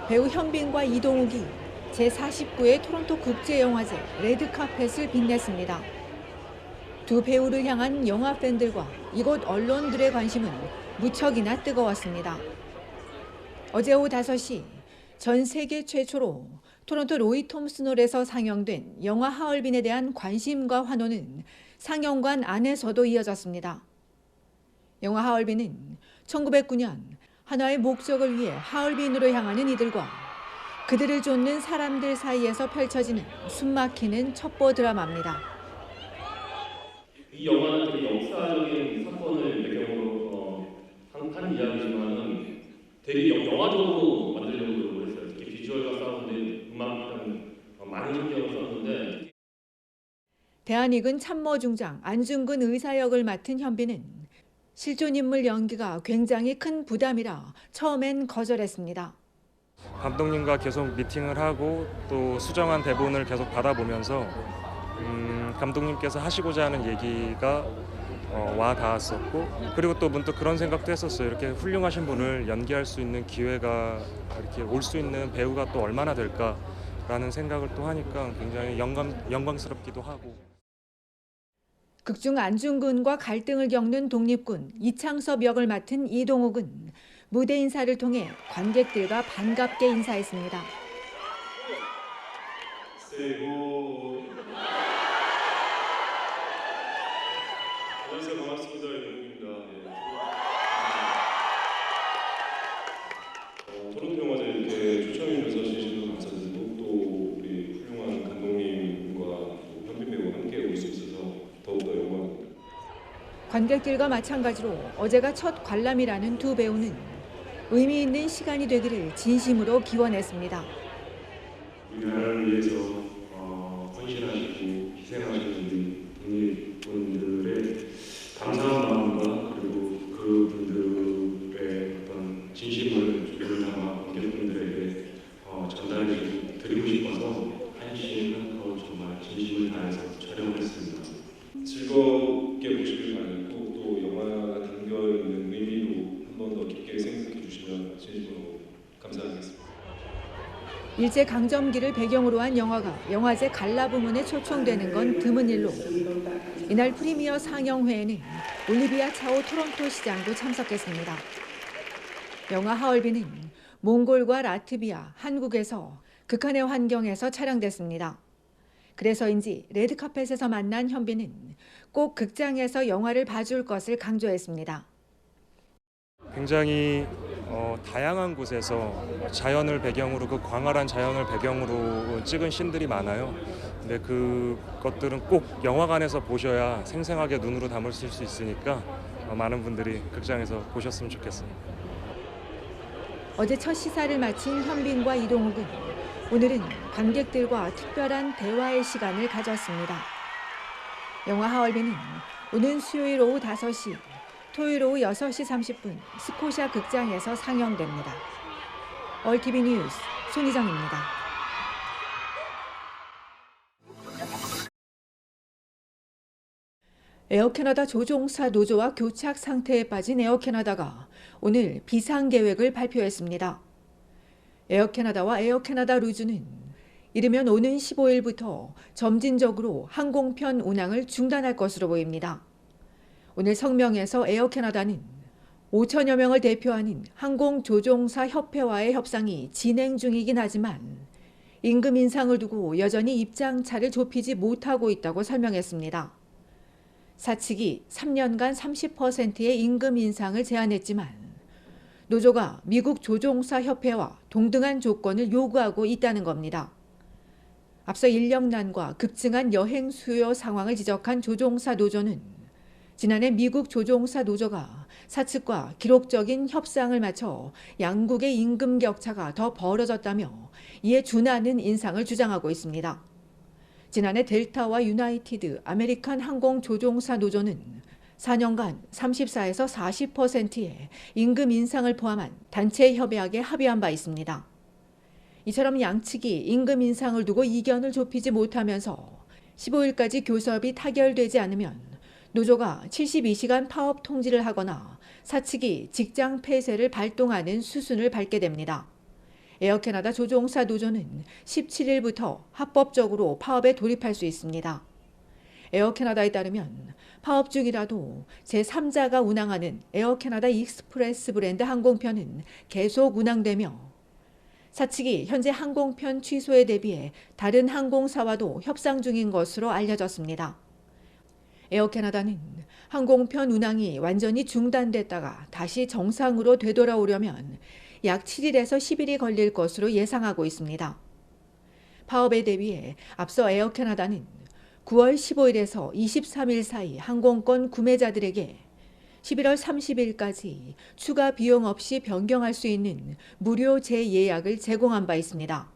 배우 현빈과 이동욱이 제49회 토론토 국제영화제 레드카펫을 빛냈습니다. 두 배우를 향한 영화 팬들과 이곳 언론들의 관심은 무척이나 뜨거웠습니다. 어제 오후 5시 전 세계 최초로 토론토 로이 톰슨홀에서 상영된 영화 하얼빈에 대한 관심과 환호는 상영관 안에서도 이어졌습니다. 영화 하얼빈은 1909년 하나의 목적을 위해 하얼빈으로 향하는 이들과 그들을 쫓는 사람들 사이에서 펼쳐지는 숨막히는 첩보 드라마입니다. 이 영화는 되게 역사적인 사건을 배경으로 한 이야기지만은 되게 영화적으로 만들려고 노력을 했어요. 특히 비주얼과 사운드, 음악 등 많은 신경을 썼는데 대한익은 참모중장 안중근 의사 역을 맡은 현빈은 실존 인물 연기가 굉장히 큰 부담이라 처음엔 거절했습니다. 감독님과 계속 미팅을 하고 또 수정한 대본을 계속 받아보면서 감독님께서 하시고자 하는 얘기가 와 닿았었고, 그리고 또 문득 그런 생각도 했었어요. 이렇게 훌륭하신 분을 연기할 수 있는 기회가 이렇게 올 수 있는 배우가 또 얼마나 될까라는 생각을 또 하니까 굉장히 영광스럽기도 하고. 극중 안중근과 갈등을 겪는 독립군 이창섭 역을 맡은 이동욱은 무대 인사를 통해 관객들과 반갑게 인사했습니다. 안녕하세요, 반갑습니다. 이동욱입니다. 토론토 영화제 이렇게 초청해 주셔서 진심으로 감사드리고, 또 우리 훌륭한 감독님과 현빈 배우와 함께 올 수 있어서 더욱더 영광입니다. 관객들과 마찬가지로 어제가 첫 관람이라는 두 배우는 의미 있는 시간이 되기를 진심으로 기원했습니다. 우리나라를 위해서 헌신하시고 희생하시는 독립군들의 감사한 마음과 그리고 그분들의 어떤 진심을 주를 담아 관객분들에게 전달해 드리고 싶어서 한시간 정말 진심을 다해서 촬영을 했습니다. 즐겁게 보시길 바라고, 또 영화가 담겨있는 의미도 한 번 더 깊게 생각해 주시면 진심으로 감사하겠습니다. 일제강점기를 배경으로 한 영화가 영화제 갈라 부문에 초청되는 건 드문 일로 이날 프리미어 상영회에는 올리비아 차오 토론토 시장도 참석했습니다. 영화 하얼빈은 몽골과 라트비아, 한국에서 극한의 환경에서 촬영됐습니다. 그래서인지 레드카펫에서 만난 현빈은 꼭 극장에서 영화를 봐줄 것을 강조했습니다. 굉장히 다양한 곳에서 자연을 배경으로, 그 광활한 자연을 배경으로 찍은 씬들이 많아요. 근데 그것들은 꼭 영화관에서 보셔야 생생하게 눈으로 담으실 수 있으니까 많은 분들이 극장에서 보셨으면 좋겠어요. 어제 첫 시사를 마친 현빈과 이동욱은 오늘은 관객들과 특별한 대화의 시간을 가졌습니다. 영화 하얼빈은 오는 수요일 오후 5시, 토요일 오후 6시 30분 스코샤 극장에서 상영됩니다. 얼티비 뉴스 손희정입니다. 에어캐나다 조종사 노조와 교착 상태에 빠진 에어캐나다가 오늘 비상계획을 발표했습니다. 에어캐나다와 에어캐나다 루즈는 이르면 오는 15일부터 점진적으로 항공편 운항을 중단할 것으로 보입니다. 오늘 성명에서 에어캐나다는 5천여 명을 대표하는 항공조종사 협회와의 협상이 진행 중이긴 하지만 임금 인상을 두고 여전히 입장차를 좁히지 못하고 있다고 설명했습니다. 사측이 3년간 30%의 임금 인상을 제안했지만 노조가 미국 조종사 협회와 동등한 조건을 요구하고 있다는 겁니다. 앞서 인력난과 급증한 여행 수요 상황을 지적한 조종사 노조는 지난해 미국 조종사 노조가 사측과 기록적인 협상을 마쳐 양국의 임금 격차가 더 벌어졌다며 이에 준하는 인상을 주장하고 있습니다. 지난해 델타와 유나이티드 아메리칸 항공 조종사 노조는 4년간 34에서 40%의 임금 인상을 포함한 단체 협약에 합의한 바 있습니다. 이처럼 양측이 임금 인상을 두고 이견을 좁히지 못하면서 15일까지 교섭이 타결되지 않으면 노조가 72시간 파업 통지를 하거나 사측이 직장 폐쇄를 발동하는 수순을 밟게 됩니다. 에어캐나다 조종사 노조는 17일부터 합법적으로 파업에 돌입할 수 있습니다. 에어캐나다에 따르면 파업 중이라도 제3자가 운항하는 에어캐나다 익스프레스 브랜드 항공편은 계속 운항되며 사측이 현재 항공편 취소에 대비해 다른 항공사와도 협상 중인 것으로 알려졌습니다. 에어캐나다는 항공편 운항이 완전히 중단됐다가 다시 정상으로 되돌아오려면 약 7일에서 10일이 걸릴 것으로 예상하고 있습니다. 파업에 대비해 앞서 에어캐나다는 9월 15일에서 23일 사이 항공권 구매자들에게 11월 30일까지 추가 비용 없이 변경할 수 있는 무료 재예약을 제공한 바 있습니다.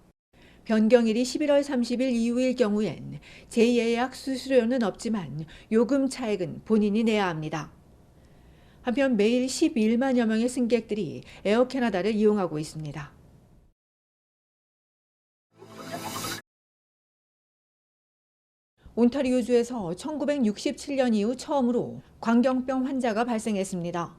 변경일이 11월 30일 이후일 경우엔 재예약 수수료는 없지만 요금 차액은 본인이 내야 합니다. 한편 매일 11만여 명의 승객들이 에어캐나다를 이용하고 있습니다. 온타리오주에서 1967년 이후 처음으로 광견병 환자가 발생했습니다.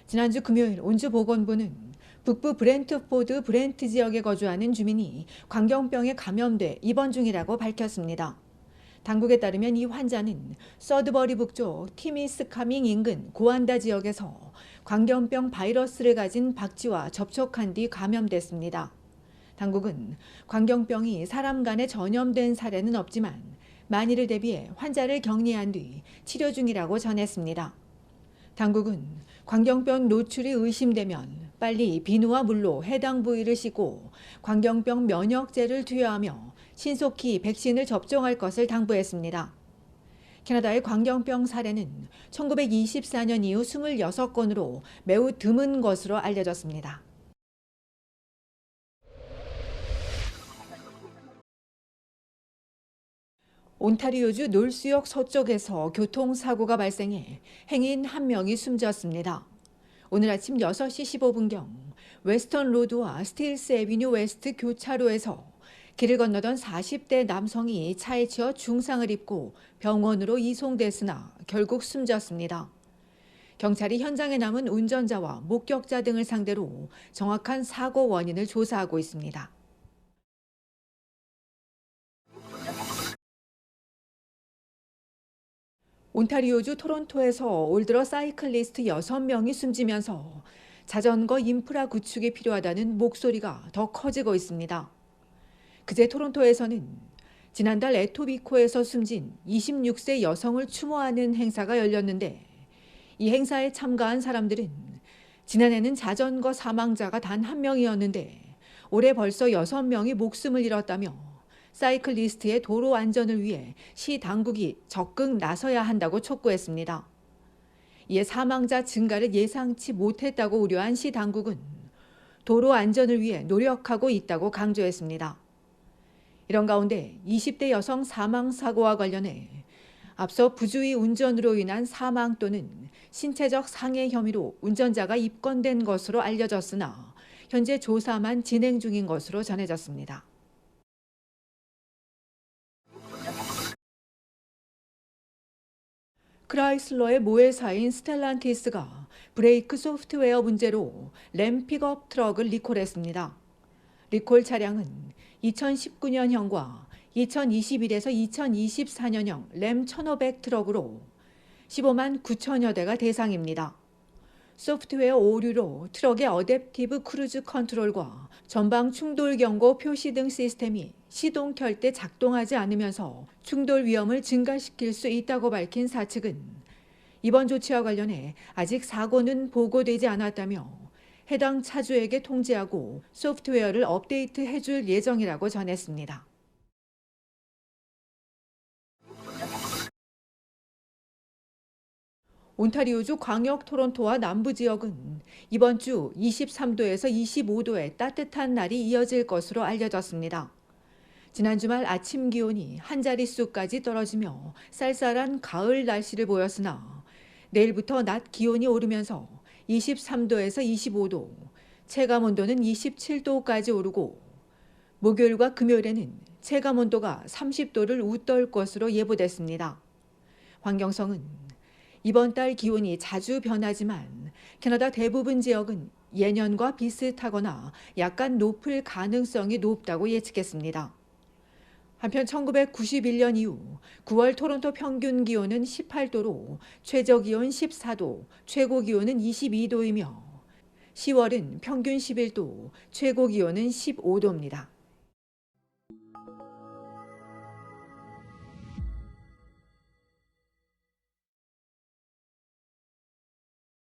지난주 금요일 온주보건부는 북부 브렌트포드 브렌트 지역에 거주하는 주민이 광견병에 감염돼 입원 중이라고 밝혔습니다. 당국에 따르면 이 환자는 서드버리 북쪽 티미스카밍 인근 고안다 지역에서 광견병 바이러스를 가진 박쥐와 접촉한 뒤 감염됐습니다. 당국은 광견병이 사람 간에 전염된 사례는 없지만 만일을 대비해 환자를 격리한 뒤 치료 중이라고 전했습니다. 당국은 광견병 노출이 의심되면 빨리 비누와 물로 해당 부위를 씻고 광견병 면역제를 투여하며 신속히 백신을 접종할 것을 당부했습니다. 캐나다의 광견병 사례는 1924년 이후 26건으로 매우 드문 것으로 알려졌습니다. 온타리오주 놀수역 서쪽에서 교통사고가 발생해 행인 1명이 숨졌습니다. 오늘 아침 6시 15분경 웨스턴 로드와 스틸스 애비뉴 웨스트 교차로에서 길을 건너던 40대 남성이 차에 치여 중상을 입고 병원으로 이송됐으나 결국 숨졌습니다. 경찰이 현장에 남은 운전자와 목격자 등을 상대로 정확한 사고 원인을 조사하고 있습니다. 온타리오주 토론토에서 올 들어 사이클리스트 6명이 숨지면서 자전거 인프라 구축이 필요하다는 목소리가 더 커지고 있습니다. 그제 토론토에서는 지난달 에토비코에서 숨진 26세 여성을 추모하는 행사가 열렸는데 이 행사에 참가한 사람들은 지난해는 자전거 사망자가 단 1명이었는데 올해 벌써 6명이 목숨을 잃었다며 사이클리스트의 도로 안전을 위해 시 당국이 적극 나서야 한다고 촉구했습니다. 이에 사망자 증가를 예상치 못했다고 우려한 시 당국은 도로 안전을 위해 노력하고 있다고 강조했습니다. 이런 가운데 20대 여성 사망 사고와 관련해 앞서 부주의 운전으로 인한 사망 또는 신체적 상해 혐의로 운전자가 입건된 것으로 알려졌으나 현재 조사만 진행 중인 것으로 전해졌습니다. 크라이슬러의 모회사인 스텔란티스가 브레이크 소프트웨어 문제로 램 픽업 트럭을 리콜했습니다. 리콜 차량은 2019년형과 2021에서 2024년형 램 1500 트럭으로 15만 9천여 대가 대상입니다. 소프트웨어 오류로 트럭의 어댑티브 크루즈 컨트롤과 전방 충돌 경고 표시 등 시스템이 시동 켤 때 작동하지 않으면서 충돌 위험을 증가시킬 수 있다고 밝힌 사측은 이번 조치와 관련해 아직 사고는 보고되지 않았다며 해당 차주에게 통지하고 소프트웨어를 업데이트해 줄 예정이라고 전했습니다. 온타리오주 광역 토론토와 남부 지역은 이번 주 23도에서 25도의 따뜻한 날이 이어질 것으로 알려졌습니다. 지난 주말 아침 기온이 한 자릿수까지 떨어지며 쌀쌀한 가을 날씨를 보였으나 내일부터 낮 기온이 오르면서 23도에서 25도, 체감온도는 27도까지 오르고 목요일과 금요일에는 체감온도가 30도를 웃돌 것으로 예보됐습니다. 환경성은 이번 달 기온이 자주 변하지만 캐나다 대부분 지역은 예년과 비슷하거나 약간 높을 가능성이 높다고 예측했습니다. 한편 1991년 이후 9월 토론토 평균 기온은 18도로 최저 기온 14도, 최고 기온은 22도이며 10월은 평균 11도, 최고 기온은 15도입니다.